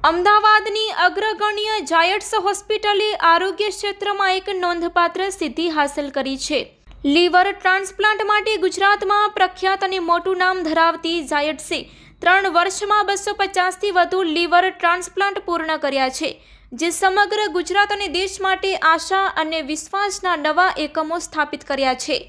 અમદાવાદની અગ્રગણ્ય જાયડ્સ હોસ્પિટલે આરોગ્ય ક્ષેત્રમાં એક નોંધપાત્ર સિદ્ધિ હાંસલ કરી છે. લીવર ટ્રાન્સપ્લાન્ટ માટે ગુજરાતમાં પ્રખ્યાત અને મોટું નામ ધરાવતી જાયડ્સે 3 વર્ષમાં 250થી વધુ લીવર ટ્રાન્સપ્લાન્ટ પૂર્ણ કર્યા છે, જે સમગ્ર ગુજરાત અને દેશ માટે આશા અને વિશ્વાસના નવા એકમો સ્થાપિત કર્યા છે.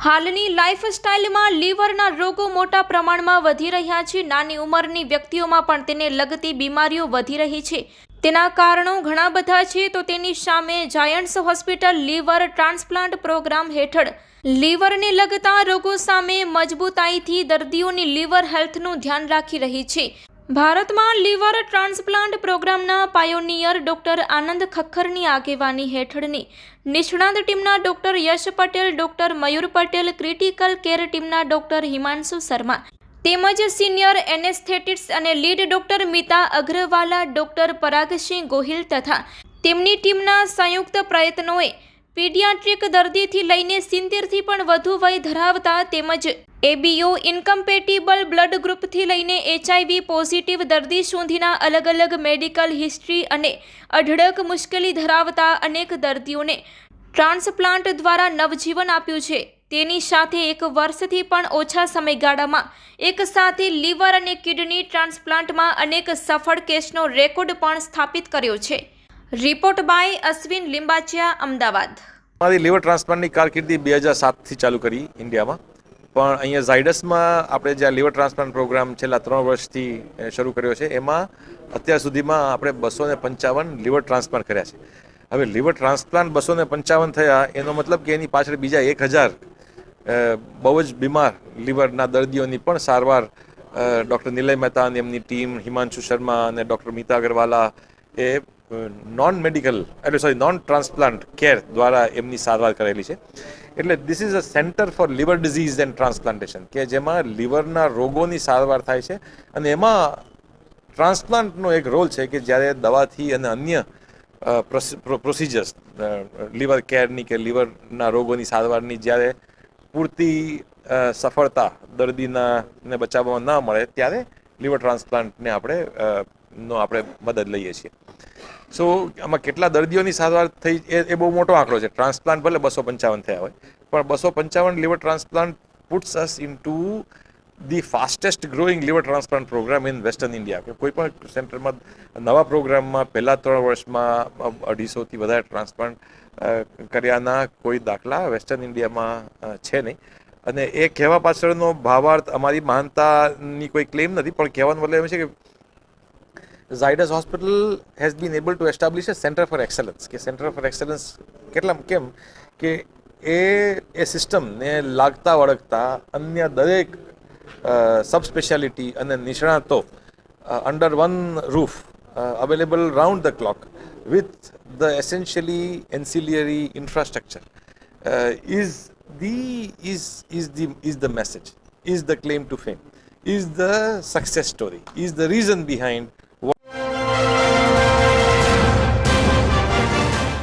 હાલની લાઇફસ્ટાઇલમાં લીવરના રોગો મોટા પ્રમાણમાં વધી રહ્યા છે. નાની ઉંમરની વ્યક્તિઓમાં પણ તેને લગતી બીમારીઓ વધી રહી છે. તેના કારણો ઘણા બધા છે, તો તેની સામે જાયડ્સ હોસ્પિટલ લીવર ટ્રાન્સપ્લાન્ટ પ્રોગ્રામ હેઠળ લીવરને લગતા રોગો સામે મજબૂતાઈથી દર્દીઓની લીવર હેલ્થનું ધ્યાન રાખી રહી છે. ભારતમાં લીવર ટ્રાન્સપ્લાન્ટ પ્રોગ્રામના પાયોનિયર ડોક્ટર આનંદ ખખ્ખરની આગેવાની હેઠળની નિષ્ણાત ટીમના doctor Yash Patel, doctor Mayur Patel, critical care ટીમના ડોક્ટર હિમાંશુ શર્મા તેમજ સિનિયર એનેસ્થેટિસ્ટ અને lead doctor Mita Agrawala, doctor Paragsinh Gohil તથા તેમની ટીમના સંયુક્ત પ્રયત્નોએ પીડિયાટ્રિક દર્દીથી લઈને 70થી પણ વધુ વય ધરાવતા તેમજ એબીઓ ઇન્કમ્પેટિબલ બ્લડ ગ્રુપથી લઈને HIV પોઝિટિવ દર્દી સુધીના અલગ અલગ મેડિકલ હિસ્ટ્રી અને અઢળક મુશ્કેલી ધરાવતા અનેક દર્દીઓને ટ્રાન્સપ્લાન્ટ દ્વારા નવજીવન આપ્યું છે. તેની સાથે 1 વર્ષથી પણ ઓછા સમયગાળામાં એક સાથે લીવર અને કિડની ટ્રાન્સપ્લાન્ટમાં અનેક સફળ કેસનો રેકોર્ડ પણ સ્થાપિત કર્યો છે. Report by Ashwin Limbachiya, Ahmedabad. મારી લીવર ટ્રાન્સપ્લાન્ટની કારકિર્દી 2007થી ચાલુ કરી ઇન્ડિયામાં, પણ અહીંયા ઝાયડસમાં આપણે જે લીવર ટ્રાન્સપ્લાન્ટ પ્રોગ્રામ છેલ્લા 3 વર્ષથી શરૂ કર્યો છે, એમાં અત્યાર સુધીમાં આપણે 255 લીવર ટ્રાન્સપ્લાન્ટ કર્યા છે. હવે લીવર ટ્રાન્સપ્લાન્ટ 255 થયા એનો મતલબ કે એની પાછળ બીજા 1000 બહુ જ બીમાર લીવરના દર્દીઓની પણ સારવાર ડૉક્ટર નિલય મહેતા અને એમની ટીમ, હિમાંશુ શર્મા અને ડૉક્ટર મિતા અગ્રવાલા એ નોન ટ્રાન્સપ્લાન્ટ કેર દ્વારા એમની સારવાર કરેલી છે. એટલે this is a centre for liver disease and transplantation, કે જેમાં લીવરના રોગોની સારવાર થાય છે. અને એમાં ટ્રાન્સપ્લાન્ટનો એક રોલ છે કે જ્યારે દવાથી અને અન્ય પ્રોસિજર્સ લીવર કેરની કે લીવરના રોગોની સારવારની જ્યારે પૂરતી સફળતા દર્દીને બચાવવામાં ન મળે, ત્યારે લીવર ટ્રાન્સપ્લાન્ટને આપણે મદદ લઈએ છીએ. સો આમાં કેટલા દર્દીઓની સારવાર થઈ એ બહુ મોટો આંકડો છે. ટ્રાન્સપ્લાન્ટ ભલે 255 થયા હોય, પણ 255 liver transplant puts us into the fastest growing liver transplant programme in western India. કે કોઈ પણ સેન્ટરમાં નવા પ્રોગ્રામમાં પહેલા 3 વર્ષમાં 250થી વધારે ટ્રાન્સપ્લાન્ટ કર્યાના કોઈ દાખલા વેસ્ટર્ન ઇન્ડિયામાં છે નહીં. અને એ કહેવા પાછળનો ભાવાર્થ અમારી મહાનતાની કોઈ ક્લેમ નથી, પણ કહેવાનો મતલબ એમ છે કે Zydus Hospital has been able to establish a center for excellence. કે center for excellence કેમ કે એ સિસ્ટમને લાગતા વળગતા અન્ય દરેક સબ સ્પેશિયાલિટી અને નિષ્ણાતો under one roof available round the clock with the essentially ancillary infrastructure is the message, is the claim to fame, is the success story, is the reason behind